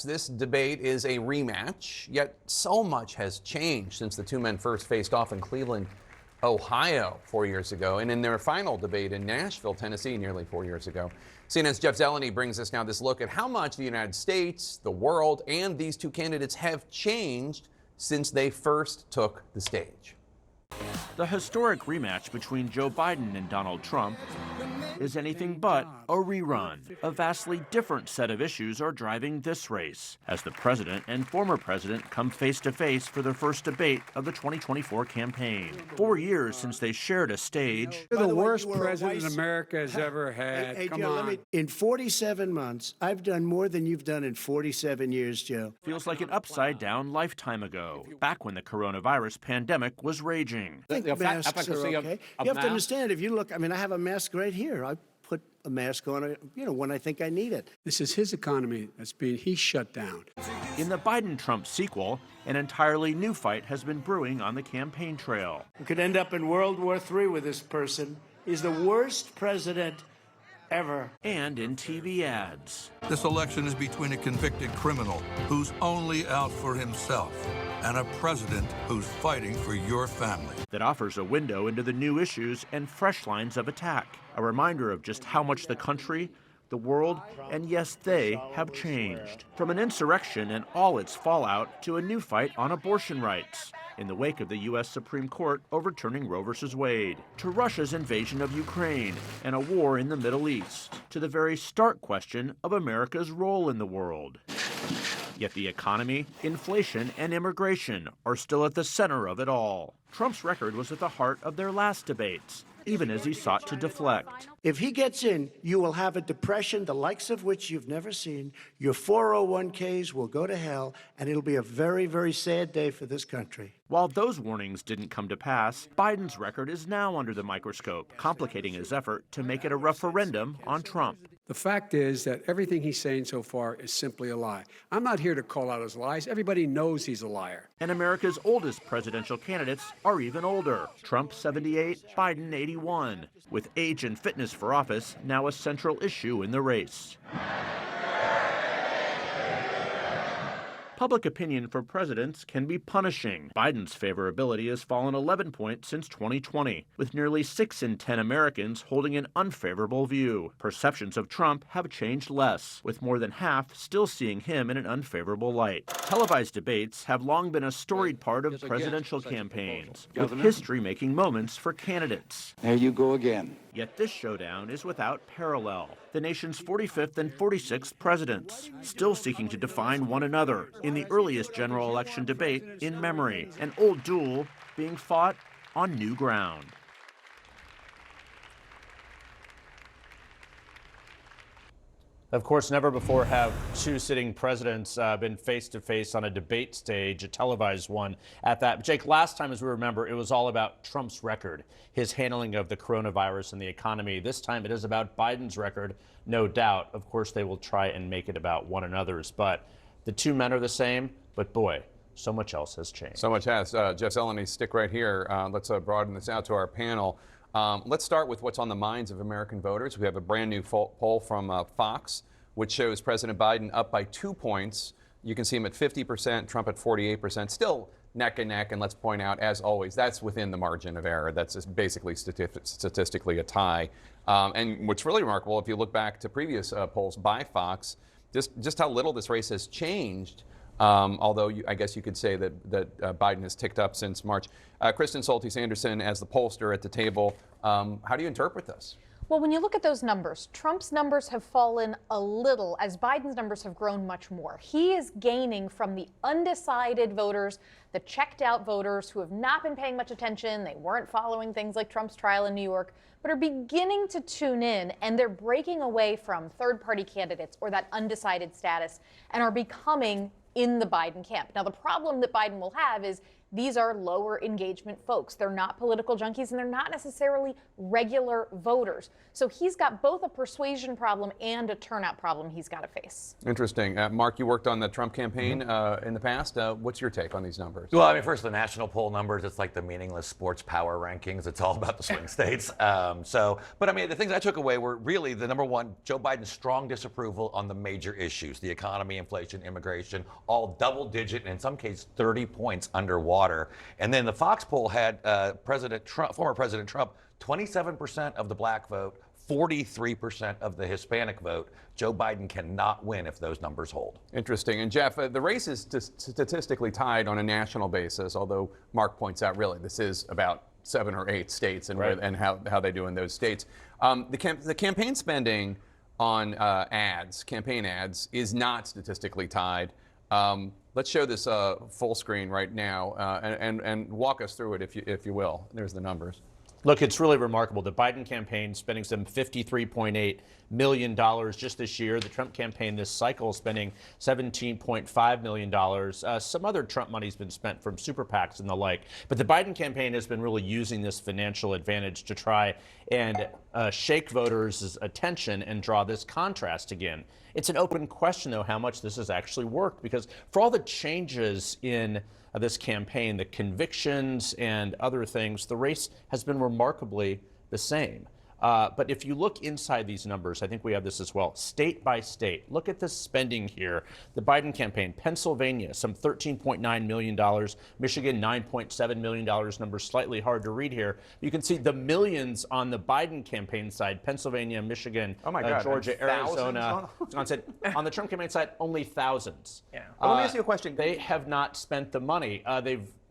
This debate is a rematch, yet so much has changed since the two men first faced off in Cleveland, Ohio 4 years ago, and in their final debate in Nashville, Tennessee, nearly 4 years ago. CNN's Jeff Zeleny brings us now this look at how much the United States, the world, and these two candidates have changed since they first took the stage. The historic rematch between Joe Biden and Donald Trump is anything but a rerun. A vastly different set of issues are driving this race as the president and former president come face to face for their first debate of the 2024 campaign. 4 years since they shared a stage. You're the worst president America has ever had. Hey, Come Joe, on. in 47 months, I've done more than you've done in 47 years, Joe. Feels like an upside-down lifetime ago, back when the coronavirus pandemic was raging. I think masks are okay. You have to understand, if you look, I have a mask right here. I put a mask on, when I think I need it. This is his economy he's shut down. In the Biden-Trump sequel, an entirely new fight has been brewing on the campaign trail. We could end up in World War III with this person. He's the worst president ever. And in TV ads. This election is between a convicted criminal who's only out for himself and a president who's fighting for your family. That offers a window into the new issues and fresh lines of attack. A reminder of just how much the country, the world, and yes, they have changed. From an insurrection and all its fallout to a new fight on abortion rights in the wake of the U.S. Supreme Court overturning Roe v. Wade, to Russia's invasion of Ukraine and a war in the Middle East, to the very stark question of America's role in the world. Yet the economy, inflation, and immigration are still at the center of it all. Trump's record was at the heart of their last debates, even as he sought to deflect. If he gets in, you will have a depression the likes of which you've never seen. Your 401ks will go to hell, and it'll be a very, very sad day for this country. While those warnings didn't come to pass, Biden's record is now under the microscope, complicating his effort to make it a referendum on Trump. The fact is that everything he's saying so far is simply a lie. I'm not here to call out his lies. Everybody knows he's a liar. And America's oldest presidential candidates are even older. Trump 78, Biden 81, with age and fitness for office now a central issue in the race. Public opinion for presidents can be punishing. Biden's favorability has fallen 11 points since 2020, with nearly 6 in 10 Americans holding an unfavorable view. Perceptions of Trump have changed less, with more than half still seeing him in an unfavorable light. Televised debates have long been a storied part of presidential campaigns, with history-making moments for candidates. There you go again. Yet this showdown is without parallel. The nation's 45th and 46th presidents, still seeking to define one another in the earliest general election debate in memory, an old duel being fought on new ground. Of course, never before have two sitting presidents been face-to-face on a debate stage, a televised one at that. Jake, last time, as we remember, it was all about Trump's record, his handling of the coronavirus and the economy. This time it is about Biden's record, no doubt. Of course, they will try and make it about one another's. But the two men are the same, but boy, so much else has changed. So much has. Jeff Zeleny, stick right here. Let's broaden this out to our panel. Let's start with what's on the minds of American voters. We have a brand new poll from Fox, which shows President Biden up by 2 points. You can see him at 50%, Trump at 48%, still neck and neck. And let's point out, as always, that's within the margin of error. That's basically statistically a tie. And what's really remarkable, if you look back to previous polls by Fox, just how little this race has changed. Although I guess you could say that Biden has ticked up since March. Kristen Soltis-Anderson, as the pollster at the table, how do you interpret this? Well, when you look at those numbers, Trump's numbers have fallen a little as Biden's numbers have grown much more. He is gaining from the undecided voters, the checked out voters who have not been paying much attention. They weren't following things like Trump's trial in New York, but are beginning to tune in, and they're breaking away from third-party candidates or that undecided status and are becoming in the Biden camp. Now, the problem that Biden will have is these are lower engagement folks. They're not political junkies, and they're not necessarily regular voters. So he's got both a persuasion problem and a turnout problem he's got to face. Interesting. Mark, you worked on the Trump campaign in the past. What's your take on these numbers? Well, I mean, first, the national poll numbers, it's like the meaningless sports power rankings. It's all about the swing states. But I mean, the things I took away were really the number one, Joe Biden's strong disapproval on the major issues, the economy, inflation, immigration, all double digit, and in some cases 30 points underwater. And then the Fox poll had former President Trump, 27% of the black vote, 43% of the Hispanic vote. Joe Biden cannot win if those numbers hold. Interesting. And Jeff, the race is statistically tied on a national basis, although Mark points out really this is about 7 or 8 states and, right, and how they do in those states. The campaign spending on campaign ads, is not statistically tied. Let's show this full screen right now and walk us through it if you will. There's the numbers. Look, it's really remarkable. The Biden campaign spending some $53.8 million just this year. The Trump campaign this cycle spending $17.5 million. Some other Trump money's been spent from super PACs and the like. But the Biden campaign has been really using this financial advantage to try and shake voters' attention and draw this contrast again. It's an open question, though, how much this has actually worked, because for all the changes in this campaign, the convictions and other things, the race has been remarkably the same. But if you look inside these numbers, I think we have this as well, state by state. Look at the spending here. The Biden campaign, Pennsylvania, some $13.9 million. Michigan, $9.7 million. Numbers slightly hard to read here. You can see the millions on the Biden campaign side, Pennsylvania, Michigan, Georgia, Arizona, Wisconsin. On the Trump campaign side, only thousands. Yeah. Well, let me ask you a question. They have not spent the money.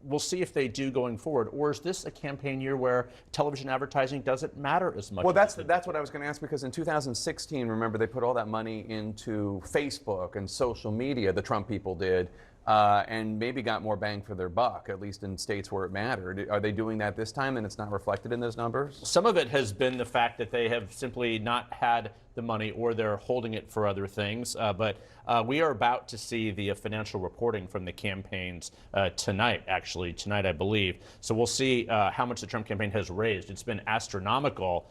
We'll see if they do going forward. Or is this a campaign year where television advertising doesn't matter as much? Well, that's what I was going to ask, because in 2016, remember, they put all that money into Facebook and social media, the Trump people did, and maybe got more bang for their buck, at least in states where it mattered. Are they doing that this time and it's not reflected in those numbers? Some of it has been the fact that they have simply not had the money, or they're holding it for other things. But we are about to see the financial reporting from the campaigns tonight, I believe. So we'll see how much the Trump campaign has raised. It's been astronomical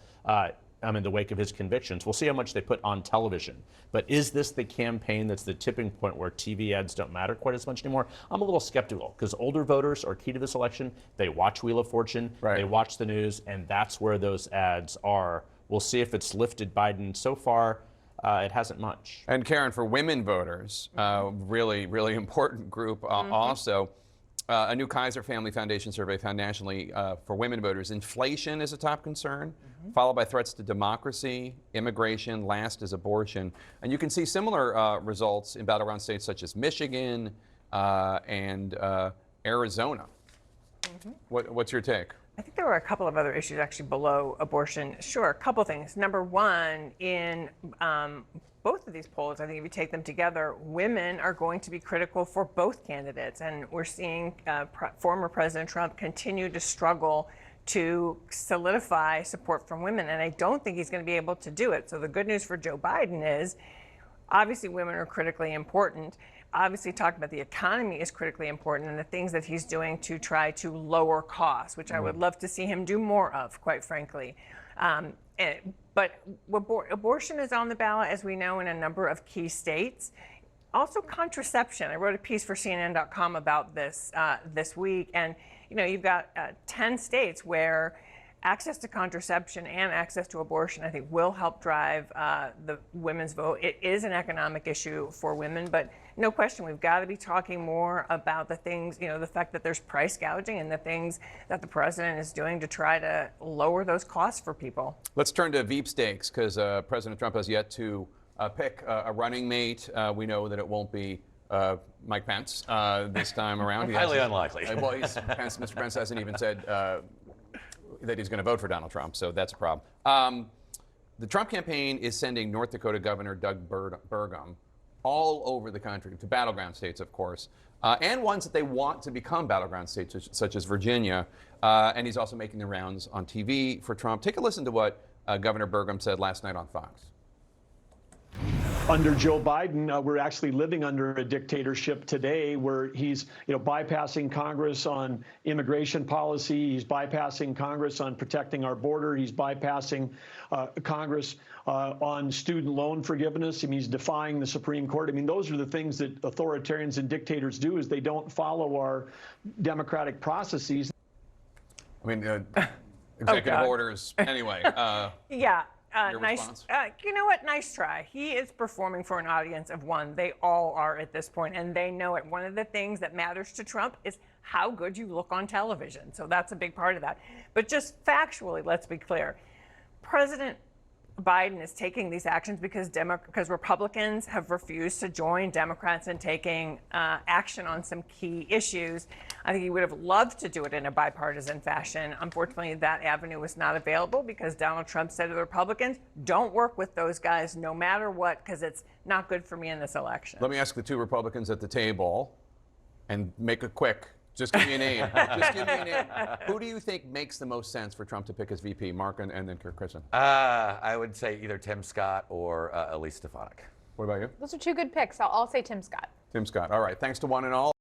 in the wake of his convictions. We'll see how much they put on television. But is this the campaign that's the tipping point where TV ads don't matter quite as much anymore? I'm a little skeptical, because older voters are key to this election. They watch Wheel of Fortune, they watch the news, and that's where those ads are. We'll see if it's lifted Biden. So far, it hasn't much. And Karen, for women voters, really, really important group also. A new Kaiser Family Foundation survey found nationally for women voters, inflation is a top concern, followed by threats to democracy, immigration, last is abortion. And you can see similar results in battleground states such as Michigan and Arizona. What's your take? I think there were a couple of other issues actually below abortion. Sure, a couple things. Number one, in both of these polls, I think if you take them together, women are going to be critical for both candidates. And we're seeing former President Trump continue to struggle to solidify support from women. And I don't think he's going to be able to do it. So the good news for Joe Biden is, obviously women are critically important. Obviously, talking about the economy is critically important, and the things that he's doing to try to lower costs, which I would love to see him do more of, quite frankly. But abortion is on the ballot, as we know, in a number of key states. Also, contraception. I wrote a piece for CNN.com about this this week, and you've got 10 states where access to contraception and access to abortion, I think, will help drive the women's vote. It is an economic issue for women, but no question, we've got to be talking more about the things, the fact that there's price gouging and the things that the president is doing to try to lower those costs for people. Let's turn to Veep stakes, because President Trump has yet to pick a running mate. We know that it won't be Mike Pence this time around. Highly unlikely. Well, Mr. Pence hasn't even said that he's going to vote for Donald Trump, so that's a problem. The Trump campaign is sending North Dakota Governor Doug Burgum all over the country, to battleground states, of course, and ones that they want to become battleground states, such as Virginia. And he's also making the rounds on TV for Trump. Take a listen to what Governor Burgum said last night on Fox. Under Joe Biden, we're actually living under a dictatorship today where he's, bypassing Congress on immigration policy. He's bypassing Congress on protecting our border. He's bypassing Congress on student loan forgiveness. I mean, he's defying the Supreme Court. I mean, those are the things that authoritarians and dictators do, is they don't follow our democratic processes. I mean, executive orders. Anyway. Yeah. Your nice. response? You know what? Nice try. He is performing for an audience of one. They all are at this point, and they know it. One of the things that matters to Trump is how good you look on television. So that's a big part of that. But just factually, let's be clear. President Biden is taking these actions because Republicans have refused to join Democrats in taking action on some key issues. I think he would have loved to do it in a bipartisan fashion. Unfortunately, that avenue was not available because Donald Trump said to the Republicans, don't work with those guys no matter what, because it's not good for me in this election. Let me ask the two Republicans at the table and make it quick. Just give me a name. Just give me a name. Who do you think makes the most sense for Trump to pick as VP? Mark and then Kirk Christian. I would say either Tim Scott or Elise Stefanik. What about you? Those are two good picks. I'll say Tim Scott. Tim Scott. All right. Thanks to one and all.